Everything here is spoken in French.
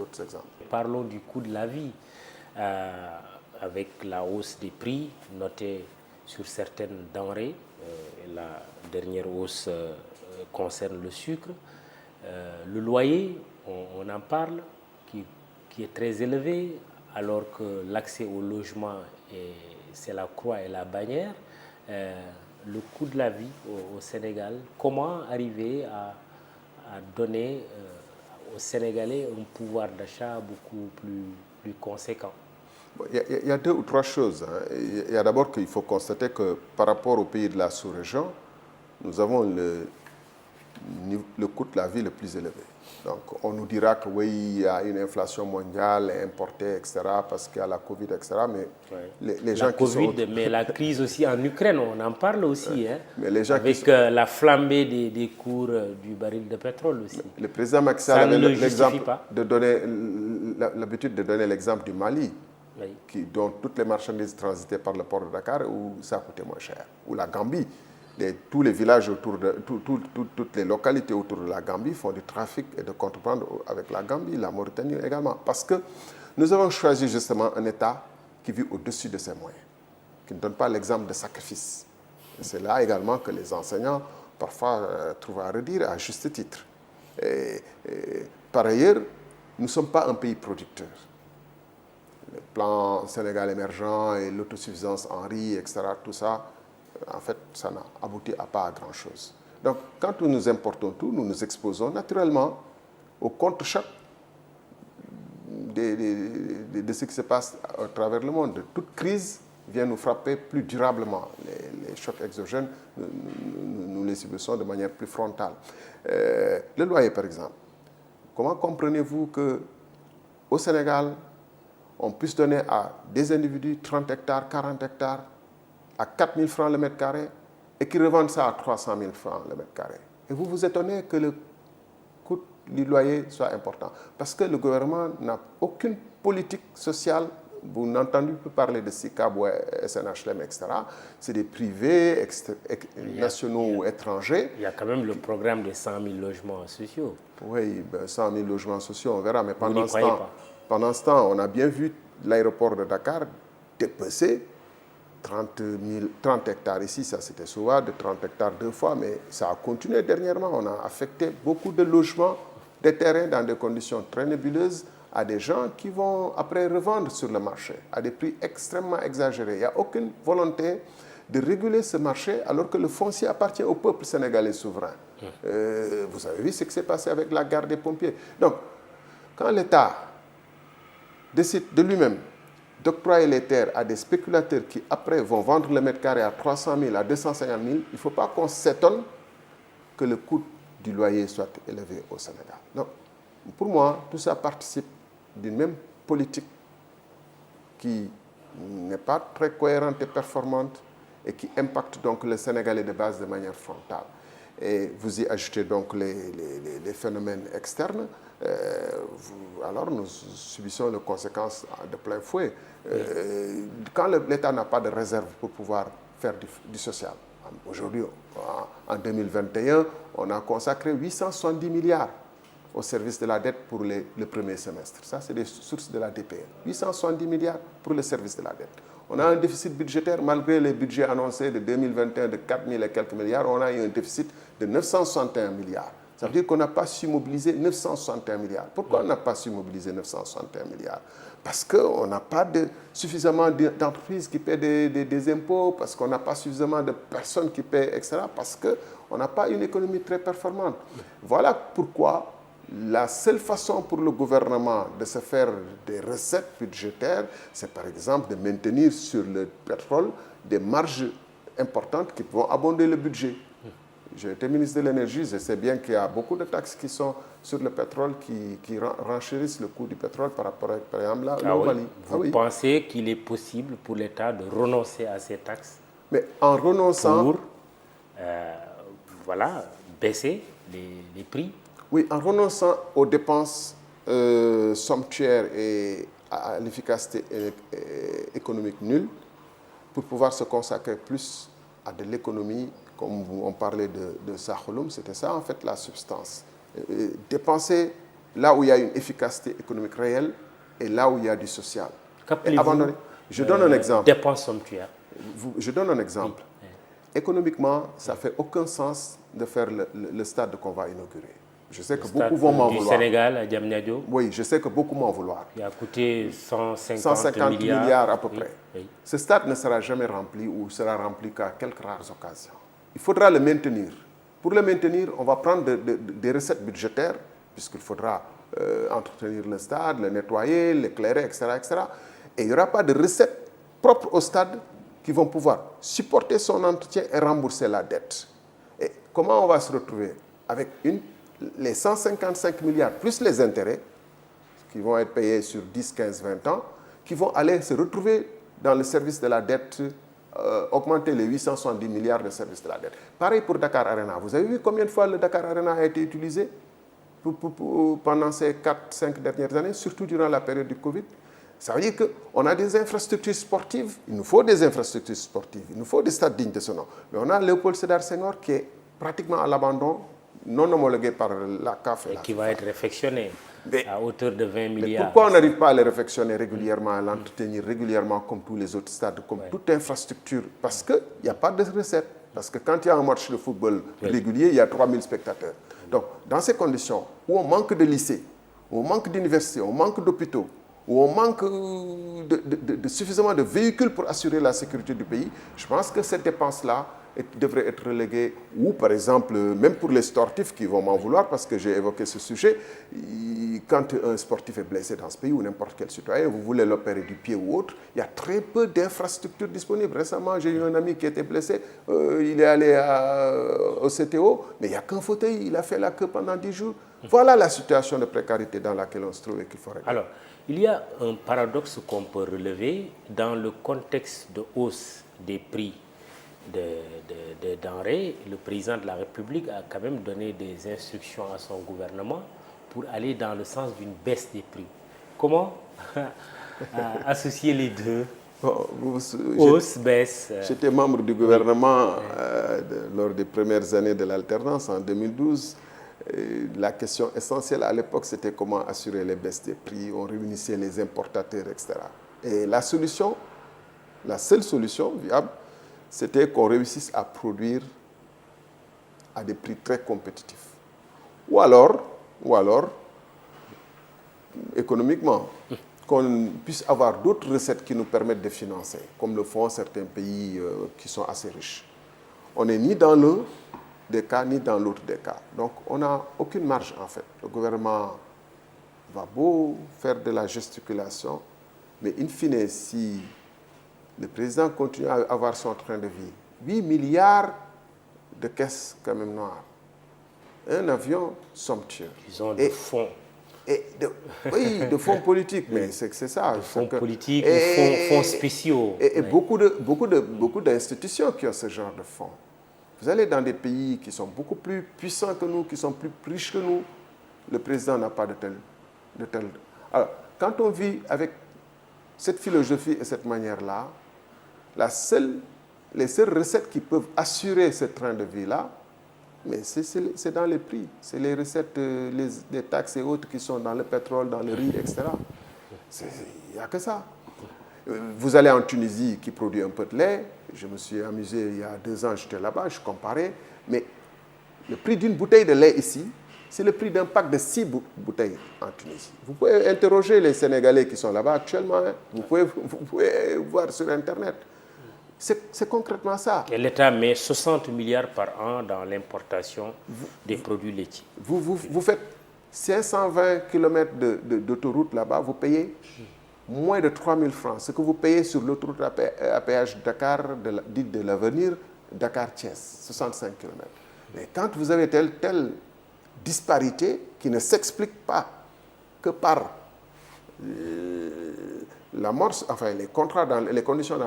d'autres exemples. Parlons du coût de la vie. Avec la hausse des prix notée sur certaines denrées, la dernière hausse concerne le sucre. Le loyer, on en parle, qui est très élevé, alors que l'accès au logement, c'est la croix et la bannière. Le coût de la vie au Sénégal, comment arriver à donner aux Sénégalais un pouvoir d'achat beaucoup plus conséquent? Il y a deux ou trois choses. Il y a d'abord qu'il faut constater que par rapport aux pays de la sous-région, nous avons le coût de la vie le plus élevé. Donc on nous dira que oui, il y a une inflation mondiale importée, etc., parce qu'il y a la Covid, etc., mais les gens qui sont... Mais la crise aussi en Ukraine, on en parle aussi, mais les gens avec la flambée des cours du baril de pétrole aussi. Le président Macky Sall avait l'habitude de donner l'exemple du Mali, dont toutes les marchandises transitaient par le port de Dakar, où ça coûtait moins cher, ou la Gambie. Tous les villages autour de... toutes les localités autour de la Gambie font du trafic et de contrebande avec la Gambie, la Mauritanie également. Parce que nous avons choisi justement un État qui vit au-dessus de ses moyens, qui ne donne pas l'exemple de sacrifice. C'est là également que les enseignants, parfois, trouvent à redire, à juste titre. Par ailleurs, nous ne sommes pas un pays producteur. Le plan Sénégal émergent et l'autosuffisance en riz, etc., tout ça, en fait, ça n'a abouti pas à grand-chose. Donc, quand nous importons tout, nous nous exposons naturellement au contre-choc de ce qui se passe à travers le monde. Toute crise vient nous frapper plus durablement. Les chocs exogènes, nous les subissons de manière plus frontale. Le loyer, par exemple. Comment comprenez-vous qu'au Sénégal, on puisse donner à des individus 30 hectares, 40 hectares, à 4 000 francs le mètre carré, et qui revendent ça à 300 000 francs le mètre carré? Et vous vous étonnez que le coût du loyer soit important. Parce que le gouvernement n'a aucune politique sociale. Vous n'entendez plus parler de SICAB ou SNHLM, etc. C'est des privés, nationaux ou étrangers. Il y a quand même le programme de 100 000 logements sociaux. Oui, 100 000 logements sociaux, on verra. Mais pendant ce temps, on a bien vu l'aéroport de Dakar dépecer 30 hectares ici, ça c'était souvent de 30 hectares deux fois, mais ça a continué dernièrement. On a affecté beaucoup de logements, des terrains dans des conditions très nébuleuses à des gens qui vont après revendre sur le marché à des prix extrêmement exagérés. Il n'y a aucune volonté de réguler ce marché alors que le foncier appartient au peuple sénégalais souverain. Vous avez vu ce qui s'est passé avec la garde des pompiers. Donc, quand l'État décide de lui-même d'octroyer les terres à des spéculateurs qui, après, vont vendre le mètre carré à 300 000, à 250 000, il ne faut pas qu'on s'étonne que le coût du loyer soit élevé au Sénégal. Donc, pour moi, tout ça participe d'une même politique qui n'est pas très cohérente et performante et qui impacte donc le Sénégalais de base de manière frontale. Et vous y ajoutez donc les phénomènes externes, alors nous subissons les conséquences de plein fouet. Quand l'État n'a pas de réserve pour pouvoir faire du social, aujourd'hui, en 2021, on a consacré 870 milliards au service de la dette pour le premier semestre. Ça, c'est des sources de la DPR. 870 milliards pour le service de la dette. On a un déficit budgétaire, malgré les budgets annoncés de 2021 de 4 000 et quelques milliards, on a eu un déficit de 961 milliards. Ça veut dire qu'on n'a pas su mobiliser 961 milliards. Pourquoi on n'a pas su mobiliser 961 milliards? Parce qu'on n'a pas suffisamment d'entreprises qui paient des impôts, parce qu'on n'a pas suffisamment de personnes qui paient, etc. Parce qu'on n'a pas une économie très performante. Voilà pourquoi la seule façon pour le gouvernement de se faire des recettes budgétaires, c'est par exemple de maintenir sur le pétrole des marges importantes qui vont abonder le budget. J'ai été ministre de l'énergie, je sais bien qu'il y a beaucoup de taxes qui sont sur le pétrole qui renchérissent le coût du pétrole par rapport, par exemple, au Mali. Vous pensez qu'il est possible pour l'État de renoncer à ces taxes? Mais en renonçant... Pour, baisser les prix? Oui, en renonçant aux dépenses somptuaires et à l'efficacité économique nulle, pour pouvoir se consacrer plus à de l'économie, comme on parlait de Sakholoum, c'était ça en fait la substance. Dépenser là où il y a une efficacité économique réelle et là où il y a du social. Je donne un exemple. Dépenses somptuaires. Je donne un exemple. Oui. Économiquement, ça ne fait aucun sens de faire le stade qu'on va inaugurer. Je sais que beaucoup vont m'en vouloir. Du Sénégal à Diamniadio. Oui, je sais que beaucoup m'en vouloir. Il a coûté 150 milliards à peu près. Oui. Ce stade ne sera jamais rempli ou sera rempli qu'à quelques rares occasions. Il faudra le maintenir. Pour le maintenir, on va prendre des recettes budgétaires, puisqu'il faudra entretenir le stade, le nettoyer, l'éclairer, etc., etc. Et il n'y aura pas de recettes propres au stade qui vont pouvoir supporter son entretien et rembourser la dette. Et comment on va se retrouver avec les 155 milliards plus les intérêts qui vont être payés sur 10, 15, 20 ans, qui vont aller se retrouver dans le service de la dette, augmenter les 870 milliards de service de la dette. Pareil pour Dakar Arena. Vous avez vu combien de fois le Dakar Arena a été utilisé pendant ces 4-5 dernières années, surtout durant la période du Covid? Ça veut dire qu'on a des infrastructures sportives, il nous faut des infrastructures sportives, il nous faut des stades dignes de ce nom. Mais on a Léopold Sédar Senghor qui est pratiquement à l'abandon, non homologué par la CAF. Et qui va être réfectionné à hauteur de 20 milliards. Mais pourquoi on n'arrive pas à le réfectionner régulièrement, à l'entretenir régulièrement comme tous les autres stades, comme toute infrastructure? Parce qu'il n'y a pas de recette. Parce que quand il y a un match de football régulier, il y a 3000 spectateurs. Donc, dans ces conditions, où on manque de lycées, où on manque d'universités, on manque d'hôpitaux, où on manque de suffisamment de véhicules pour assurer la sécurité du pays, je pense que cette dépense-là devrait être reléguée, ou par exemple, même pour les sportifs qui vont m'en vouloir, parce que j'ai évoqué ce sujet, quand un sportif est blessé dans ce pays, ou n'importe quel citoyen, vous voulez l'opérer du pied ou autre, il y a très peu d'infrastructures disponibles. Récemment, j'ai eu un ami qui était blessé, il est allé au CTO, mais il n'y a qu'un fauteuil, il a fait la queue pendant 10 jours. Voilà la situation de précarité dans laquelle on se trouve et qu'il faut régler. Alors, il y a un paradoxe qu'on peut relever dans le contexte de hausse des prix des denrées. Le président de la République a quand même donné des instructions à son gouvernement pour aller dans le sens d'une baisse des prix. Comment associer les deux? Hausse, baisse. J'étais membre du gouvernement lors des premières années de l'alternance en 2012. La question essentielle à l'époque, c'était comment assurer les baisses des prix. On réunissait les importateurs, etc. Et la seule solution viable, c'était qu'on réussisse à produire à des prix très compétitifs. Ou alors économiquement, qu'on puisse avoir d'autres recettes qui nous permettent de financer, comme le font certains pays qui sont assez riches. On n'est ni dans l'un des cas, ni dans l'autre des cas. Donc, on n'a aucune marge, en fait. Le gouvernement va beau faire de la gesticulation, mais in fine, si le président continue à avoir son train de vie, 8 milliards de caisses quand même noires, un avion somptueux. Ils ont des fonds. Oui, de fonds politiques, mais c'est ça. De fonds politiques ou fonds spéciaux. Et beaucoup d'institutions qui ont ce genre de fonds. Vous allez dans des pays qui sont beaucoup plus puissants que nous, qui sont plus riches que nous, le président n'a pas de tel. Alors, quand on vit avec cette philosophie et cette manière-là, les seules recettes qui peuvent assurer ce train de vie-là, mais c'est dans les prix. C'est les recettes, des taxes et autres qui sont dans le pétrole, dans le riz, etc. Il n'y a que ça. Vous allez en Tunisie qui produit un peu de lait. Je me suis amusé il y a 2 ans, j'étais là-bas, je comparais. Mais le prix d'une bouteille de lait ici, c'est le prix d'un pack de 6 bouteilles en Tunisie. Vous pouvez interroger les Sénégalais qui sont là-bas actuellement. Hein. Vous pouvez voir sur Internet. C'est concrètement ça. Et l'État met 60 milliards par an dans l'importation des produits laitiers. Vous faites 520 km d'autoroute là-bas, vous payez moins de 3 000 francs. Ce que vous payez sur l'autoroute à péage Dakar, dite de l'avenir, Dakar-Thiès, 65 km. Mais quand vous avez telle disparité qui ne s'explique pas que par les contrats, les conditions